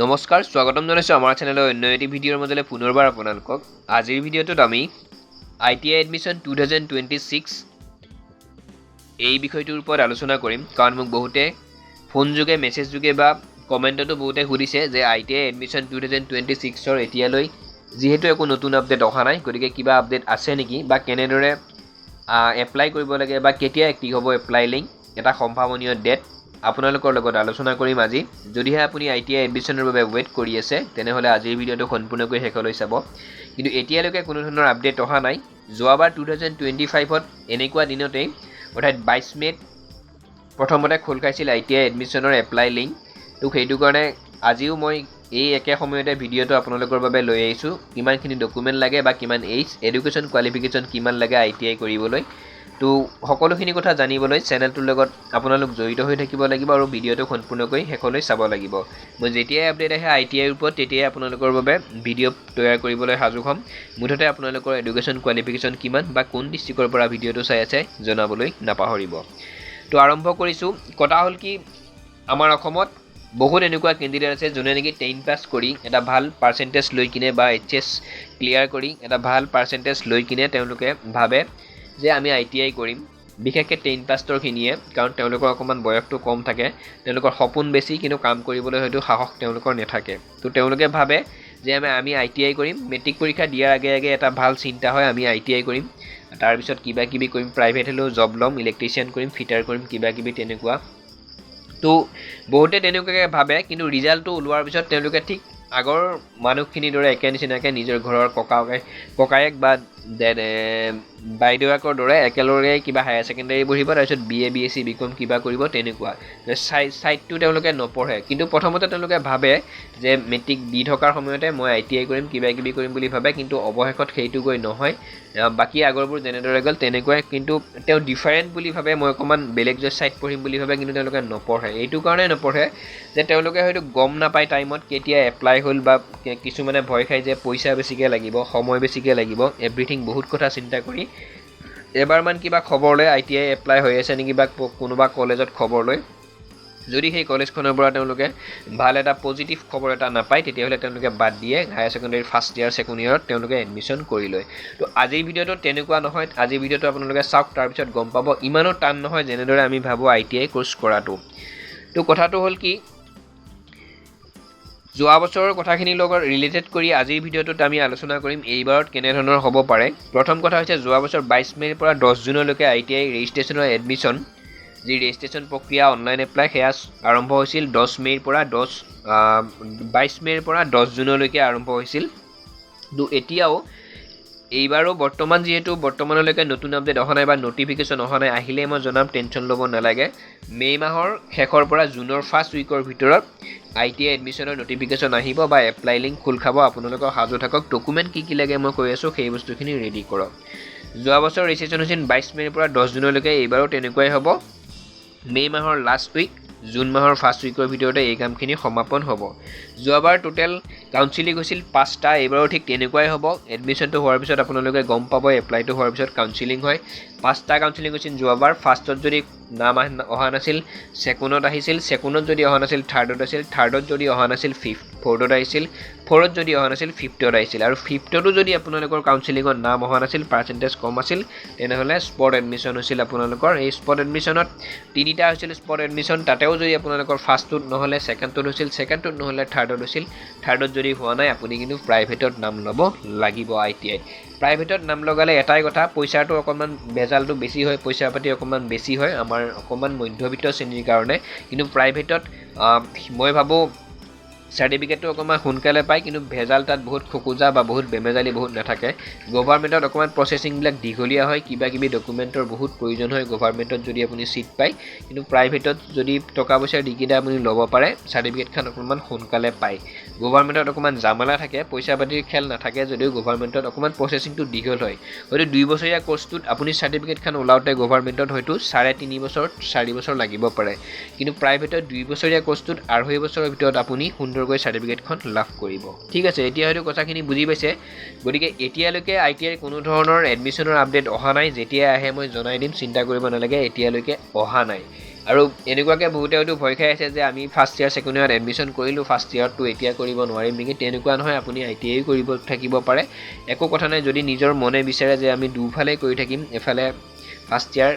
নমস্কাৰ স্বাগতম জনাইছোঁ আমাৰ চেনেলৰ অন্য এটি ভিডিঅ'ৰ মাজলৈ পুনৰবাৰ আপোনালোকক আজিৰ ভিডিঅ'টোত আমি ITI এডমিশ্যন 2026 এই বিষয়টোৰ ওপৰত আলোচনা কৰিম কাৰণ মোক বহুতে ফোন যোগে মেছেজ যোগে বা কমেণ্টতো বহুতে সুধিছে যে ITI এডমিশ্যন 2026ৰ এতিয়ালৈ যিহেতু একো নতুন আপডেট অহা নাই গতিকে কিবা আপডেট আছে নেকি বা কেনেদৰে এপ্লাই কৰিব লাগে বা কেতিয়া এক্টিভ হ'ব এপ্লাই লিংক এটা সম্ভাৱনীয় ডেট আপোনালোকৰ লগত আলোচনা কৰিম আজি যদিহে আপুনি ITI এডমিশ্যনৰ বাবে ৱেইট কৰি আছে তেনেহ'লে আজিৰ ভিডিঅ'টো সম্পূৰ্ণকৈ শেষলৈ চাব কিন্তু এতিয়ালৈকে কোনো ধৰণৰ আপডেট অহা নাই যোৱাবাৰ 2025ত এনেকুৱা দিনতেই অৰ্থাৎ 22 মেত প্ৰথমতে খোল খাইছিল ITI এডমিশ্যনৰ এপ্লাই লিংক তো সেইটো কাৰণে আজিও মই এই একে সময়তে ভিডিঅ'টো আপোনালোকৰ বাবে লৈ আহিছোঁ কিমানখিনি ডকুমেণ্ট লাগে বা কিমান এইজ এডুকেশ্যন কোৱালিফিকেশ্যন কিমান লাগে ITI কৰিবলৈ তো সকলোখিনি কথা জানিবলৈ চেনেলটোৰ লগত আপোনালোক জড়িত হৈ থাকিব লাগিব আৰু ভিডিঅ'টো সম্পূৰ্ণকৈ শেষলৈ চাব লাগিব মই যেতিয়াই আপডেট আহে ITIৰ ওপৰত তেতিয়াই আপোনালোকৰ বাবে ভিডিঅ' তৈয়াৰ কৰিবলৈ সাজু হ'ম মুঠতে আপোনালোকৰ এডুকেশ্যন কোৱালিফিকেশ্যন কিমান বা কোন ডিষ্ট্ৰিক্টৰ পৰা ভিডিঅ'টো চাই আছে জনাবলৈ নাপাহৰিব তো আৰম্ভ কৰিছোঁ কথা হ'ল কি আমাৰ অসমত বহুত এনেকুৱা কেণ্ডিডেট আছে যোনে নেকি 10 পাছ কৰি এটা ভাল পাৰ্চেণ্টেজ লৈ কিনে বা HS ক্লিয়াৰ কৰি এটা ভাল পাৰ্চেণ্টেজ লৈ কিনে তেওঁলোকে ভাবে যে আমি ITI কৰিম বিশেষকৈ 10 পাছৰখিনিয়ে কাৰণ তেওঁলোকৰ অকণমান বয়সটো কম থাকে তেওঁলোকৰ সপোন বেছি কিন্তু কাম কৰিবলৈ হয়তো সাহস তেওঁলোকৰ নাথাকে তো তেওঁলোকে ভাবে যে আমি ITI কৰিম মেট্ৰিক পৰীক্ষা দিয়াৰ আগে আগে এটা ভাল চিন্তা হয় আমি ITI কৰিম তাৰপিছত কিবা কিবি কৰিম প্ৰাইভেট হ'লেও জব ল'ম ইলেক্ট্ৰিচিয়ান কৰিম ফিটাৰ কৰিম কিবা কিবি তেনেকুৱা তো বহুতে তেনেকুৱাকৈ ভাবে কিন্তু ৰিজাল্টটো ওলোৱাৰ পিছত তেওঁলোকে ঠিক আগৰ মানুহখিনিৰ দৰে একে নিচিনাকৈ নিজৰ ঘৰৰ ককায়েক বা বাইদেউকৰ দৰে একেলগে কিবা হায়াৰ ছেকেণ্ডেৰী পঢ়িব তাৰপিছত BA BSc BCom কিবা কৰিব তেনেকুৱা ছাইডটো তেওঁলোকে নপঢ়ে কিন্তু প্ৰথমতে তেওঁলোকে ভাবে যে মেট্ৰিক দি থকাৰ সময়তে মই ITI কৰিম কিবা কিবি কৰিম বুলি ভাবে কিন্তু অৱশেষত সেইটো গৈ নহয় বাকী আগৰবোৰ যেনেদৰে গ'ল তেনেকুৱাই কিন্তু তেওঁ ডিফাৰেণ্ট বুলি ভাবে মই অকণমান বেলেগ ছাইড পঢ়িম বুলি ভাবে কিন্তু তেওঁলোকে নপঢ়ে এইটো কাৰণে নপঢ়ে যে তেওঁলোকে হয়তো গম নাপায় টাইমত কেতিয়া এপ্লাই হ'ল বা কিছুমানে ভয় খায় যে পইচা বেছিকৈ লাগিব সময় বেছিকৈ লাগিব এভৰিথিং বহুত কথা চিন্তা কৰি এবাৰমান কিবা খবৰ লৈ ITI এপ্লাই হৈ আছে নেকি বা কোনোবা কলেজত খবৰ লৈ যদি সেই কলেজখনৰ পৰা তেওঁলোকে ভাল এটা পজিটিভ খবৰ এটা নাপায় তেতিয়াহ'লে তেওঁলোকে বাদ দিয়ে higher secondary first year second ইয়াৰত তেওঁলোকে এডমিশ্যন কৰি লয় তো আজিৰ ভিডিঅ'টো তেনেকুৱা নহয় আজিৰ ভিডিঅ'টো আপোনালোকে চাওক তাৰপিছত গম পাব ইমানো টান নহয় যেনেদৰে আমি ভাবোঁ ITI কোৰ্চ কৰাটো তো কথাটো হ'ল কি যোৱা বছৰৰ কথাখিনিৰ লগত ৰিলেটেড কৰি আজিৰ ভিডিঅ'টোত আমি আলোচনা কৰিম এইবাৰত কেনেধৰণৰ হ'ব পাৰে প্ৰথম কথা হৈছে যোৱা বছৰ 22 মেৰ পৰা 10 জুনলৈকে ITI ৰেজিষ্ট্ৰেশ্যনৰ এডমিশ্যন যি ৰেজিষ্ট্ৰেশ্যন প্ৰক্ৰিয়া অনলাইন এপ্লাই সেয়া আৰম্ভ হৈছিল 22 মেৰ পৰা 10 জুনলৈকে আৰম্ভ হৈছিল তো এতিয়াও এইবাৰো বৰ্তমানলৈকে নতুন আপডেট অহা নাই বা নটিফিকেশ্যন অহা নাই আহিলে মই জনাম টেনশ্যন ল'ব নালাগে মে' মাহৰ শেষৰ পৰা জুনৰ ফাৰ্ষ্ট উইকৰ ভিতৰত ITI এডমিশ্যনৰ নটিফিকেশ্যন আহিব বা এপ্লাই লিংক খোল খাব আপোনালোকৰ সাজু থাকক ডকুমেণ্ট কি লাগে মই কৈ আছোঁ সেই বস্তুখিনি ৰেডি কৰক যোৱা বছৰ ৰেজিষ্ট্ৰেশ্যন হৈছিল 22 মেৰ পৰা 10 জুনলৈকে এইবাৰো তেনেকুৱাই হ'ব মে' মাহৰ লাষ্ট উইক জুন মাহৰ ফাৰ্ষ্ট উইকৰ ভিতৰতে এই কামখিনি সমাপন হ'ব যোৱাবাৰ টোটেল কাউন্সিলিং হৈছিল 5টা এইবাৰো ঠিক তেনেকুৱাই হ'ব এডমিশ্যনটো হোৱাৰ পিছত আপোনালোকে গম পাব এপ্লাইটো হোৱাৰ পিছত কাউন্সিলিং হয় 5টা কাউন্সিলিং হৈছিল যোৱাবাৰ ফাৰ্ষ্টত যদি নাম অহা নাছিল ছেকেণ্ডত আহিছিল ছেকেণ্ডত যদি অহা নাছিল থাৰ্ডত আছিল থাৰ্ডত যদি অহা নাছিল ফ'ৰ্থত আহিছিল ফ'ৰত যদি অহা নাছিল ফিফথত আহিছিল আৰু ফিফথতো যদি আপোনালোকৰ কাউন্সিলিঙত নাম অহা নাছিল পাৰ্চেণ্টেজ কম আছিল তেনেহ'লে স্পট এডমিশ্যন হৈছিল আপোনালোকৰ এই স্পট এডমিশ্যনত 3টা হৈছিল স্পট এডমিশ্যন তাতেও যদি আপোনালোকৰ ফাৰ্ষ্টটোত নহ'লে ছেকেণ্ডটোত হৈছিল ছেকেণ্ডটোত নহ'লে থাৰ্ডত হৈছিল থাৰ্ডত যদি হোৱা নাই আপুনি কিন্তু প্ৰাইভেটত নাম ল'ব লাগিব ITI প্ৰাইভেটত নাম লগালে এটাই কথা পইচাটো অকণমান ভেজালটো বেছি হয় পইচা পাতি অকণমান বেছি হয় আমাৰ অকণমান মধ্যবিত্ত শ্ৰেণীৰ কাৰণে কিন্তু প্ৰাইভেটত মই ভাবোঁ চাৰ্টিফিকেটটো অকণমান সোনকালে পায় কিন্তু ভেজাল তাত বহুত খোকোজা বা বহুত বেমেজালি বহুত নাথাকে গভৰ্ণমেণ্টত অকণমান প্ৰচেছিংবিলাক দীঘলীয়া হয় কিবা কিবি ডকুমেণ্টৰ বহুত প্ৰয়োজন হয় গভৰ্ণমেণ্টত যদি আপুনি ছিট পায় কিন্তু প্ৰাইভেটত যদি টকা পইচা দি কিনে আপুনি ল'ব পাৰে চাৰ্টিফিকেটখন অকণমান সোনকালে পায় গভৰ্ণমেণ্টত অকণমান জামালা থাকে পইচা পাতিৰ খেল নাথাকে যদিও গভৰ্ণমেণ্টত অকণমান প্ৰচেছিংটো দীঘল হয় হয়তো 2 বছৰীয়া কোৰ্চটোত আপুনি চাৰ্টিফিকেটখন ওলাওঁতে গভৰ্ণমেণ্টত হয়তো 3.5 বছৰ 4 বছৰ লাগিব পাৰে কিন্তু প্ৰাইভেটত 2 বছৰীয়া কোৰ্চটোত 2.5 বছৰৰ ভিতৰত আপুনি সুন্দৰকৈ চাৰ্টিফিকেটখন লাভ কৰিব ঠিক আছে এতিয়া হয়তো কথাখিনি বুজি পাইছে গতিকে এতিয়ালৈকে ITIৰ কোনো ধৰণৰ এডমিশ্যনৰ আপডেট অহা নাই যেতিয়া আহে মই জনাই দিম চিন্তা কৰিব নালাগে এতিয়ালৈকে অহা নাই আৰু এনেকুৱাকৈ বহুতে হয়তো ভয় খাই আছে যে আমি ফাৰ্ষ্ট ইয়াৰ ছেকেণ্ড ইয়াৰত এডমিশ্যন কৰিলোঁ ফাৰ্ষ্ট ইয়াৰটো এতিয়া কৰিব নোৱাৰিম নেকি তেনেকুৱা নহয় আপুনি ITI কৰিব থাকিব পাৰে একো কথা নাই যদি নিজৰ মনে বিচাৰে যে আমি দুফালে কৰি থাকিম এফালে first year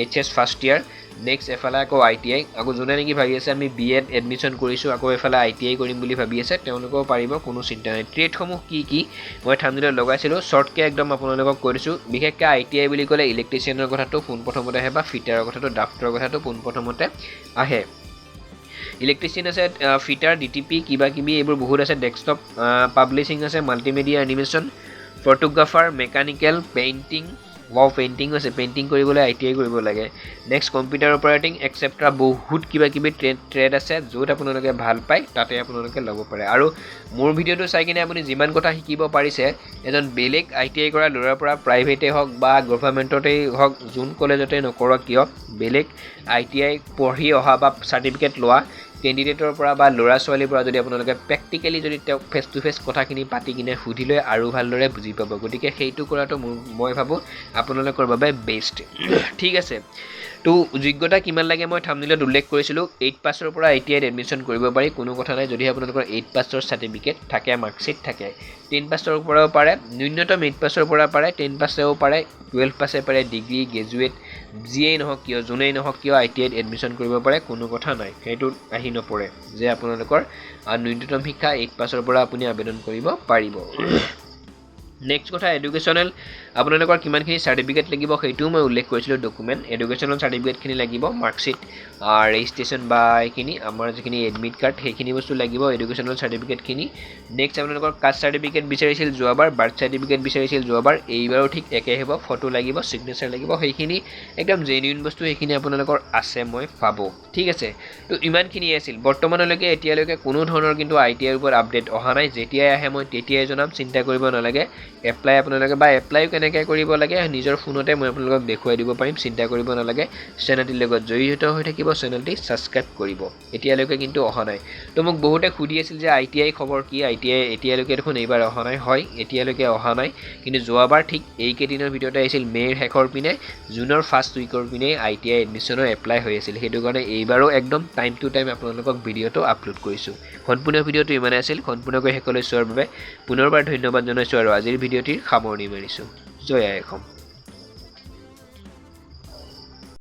HS first year next এফালে আকৌ ITI আকৌ যোনে নেকি ভাবি আছে আমি BEd এডমিশ্যন কৰিছোঁ আকৌ এফালে ITI কৰিম বুলি ভাবি আছে তেওঁলোকেও পাৰিব কোনো চিন্তা নাই ট্ৰেডসমূহ কি মই থাম্বনেইলত লগাইছিলোঁ শ্বৰ্টকৈ একদম আপোনালোকক কৈ দিছোঁ বিশেষকৈ ITI বুলি ক'লে ইলেক্ট্ৰিচিয়ানৰ কথাটো পোনপ্ৰথমতে আহে বা ফিটাৰৰ কথাটো ড্ৰাফ্টৰ কথাটো পোনপ্ৰথমতে আহে ইলেক্ট্ৰিচিয়ান আছে ফিটাৰ DTP কিবা কিবি এইবোৰ বহুত আছে ডেস্কটপ পাব্লিছিং আছে multimedia animation photographer mechanical painting painting আছে পেইণ্টিং কৰিবলৈ ITI কৰিব লাগে নেক্সট কম্পিউটাৰ অপাৰেটিং এক্সেট্ৰা বহুত কিবা কিবি ট্ৰেড আছে য'ত আপোনালোকে ভাল পায় তাতে আপোনালোকে ল'ব পাৰে আৰু মোৰ ভিডিঅ'টো চাই কিনে আপুনি যিমান কথা শিকিব পাৰিছে এজন বেলেগ ITI কৰা ল'ৰাৰ পৰা প্ৰাইভেটেই হওক বা গভৰ্ণমেণ্টতেই হওক যোন কলেজতে নকৰক কিয় বেলেগ ITI পঢ়ি অহা বা চাৰ্টিফিকেট লোৱা কেণ্ডিডেটৰ পৰা বা ল'ৰা ছোৱালীৰ পৰা যদি আপোনালোকে প্ৰেক্টিকেলি যদি তেওঁক ফেচ টু ফেচ কথাখিনি পাতি কিনে সুধি লৈ আৰু ভালদৰে বুজি পাব গতিকে সেইটো কৰাটো মই ভাবোঁ আপোনালোকৰ বাবে বেষ্ট ঠিক আছে তো যোগ্যতা কিমান লাগে মই থাম্বনেইলত উল্লেখ কৰিছিলোঁ 8 পাছৰ পৰা ITIত এডমিশ্যন কৰিব পাৰি কোনো কথা নাই যদি আপোনালোকৰ 8 পাছৰ চাৰ্টিফিকেট থাকে মাৰ্কশ্বিট থাকে 10 পাছৰ পৰাও পাৰে ন্যূনতম 8 পাছৰ পৰা পাৰে 10 পাছেও পাৰে 12 পাছে পাৰে ডিগ্ৰী গ্ৰেজুৱেট যিয়েই নহওক কিয় যোনেই নহওক কিয় ITIত এডমিশ্যন কৰিব পাৰে কোনো কথা নাই সেইটোত আহি নপৰে যে আপোনালোকৰ ন্যূনতম শিক্ষা 8 পাছৰ পৰা আপুনি আবেদন কৰিব পাৰিব নেক্সট কথা এডুকেশ্যনেল আপোনালোকৰ কিমানখিনি চাৰ্টিফিকেট লাগিব সেইটোও মই উল্লেখ কৰিছিলোঁ ডকুমেণ্ট এডুকেশ্যনেল চাৰ্টিফিকেটখিনি লাগিব মাৰ্কশ্বিট ৰেজিষ্ট্ৰেশ্যন বা এইখিনি আমাৰ যিখিনি এডমিট কাৰ্ড সেইখিনি বস্তু লাগিব এডুকেশ্যনেল চাৰ্টিফিকেটখিনি নেক্সট আপোনালোকৰ কাষ্ট চাৰ্টিফিকেট বিচাৰিছিল যোৱাবাৰ বাৰ্থ চাৰ্টিফিকেট বিচাৰিছিল যোৱাবাৰ এইবাৰো ঠিক একে হ'ব ফটো লাগিব ছিগনেচাৰ লাগিব সেইখিনি একদম জেনুইন বস্তু সেইখিনি আপোনালোকৰ আছে মই ভাবোঁ ঠিক আছে তো ইমানখিনিয়ে আছিল বৰ্তমানলৈকে এতিয়ালৈকে কোনো ধৰণৰ কিন্তু ITIৰ ওপৰত আপডেট অহা নাই যেতিয়াই আহে মই তেতিয়াই জনাম চিন্তা কৰিব নালাগে এপ্লাই আপোনালোকে বা এপ্লাইও কেনেকৈ কৰিব লাগে নিজৰ ফোনতে মই আপোনালোকক দেখুৱাই দিব পাৰিম চিন্তা কৰিব নালাগে চেনেলটিৰ লগত জড়িত হৈ থাকিব চেনেলটি ছাবস্ক্ৰাইব কৰিব এতিয়ালৈকে কিন্তু অহা নাই তো মোক বহুতে সুধি আছিল যে ITI খবৰ কি ITI এতিয়ালৈকে দেখোন এইবাৰ অহা নাই হয় এতিয়ালৈকে অহা নাই কিন্তু যোৱাবাৰ ঠিক এইকেইদিনৰ ভিতৰতে আহিছিল মে'ৰ শেষৰ পিনে জুনৰ ফাৰ্ষ্ট উইকৰ পিনে ITI এডমিশ্যনৰ এপ্লাই হৈ আছিল সেইটো কাৰণে এইবাৰো একদম টাইম টু টাইম আপোনালোকক ভিডিঅ'টো আপলোড কৰিছোঁ সম্পূৰ্ণ ভিডিঅ'টো ইমানে আছিল সম্পূৰ্ণকৈ শেষলৈ চোৱাৰ বাবে পুনৰবাৰ ধন্যবাদ জনাইছোঁ আৰু আজিৰ ভিডিঅ'টিৰ সামৰণি মাৰিছোঁ জয় আই অসম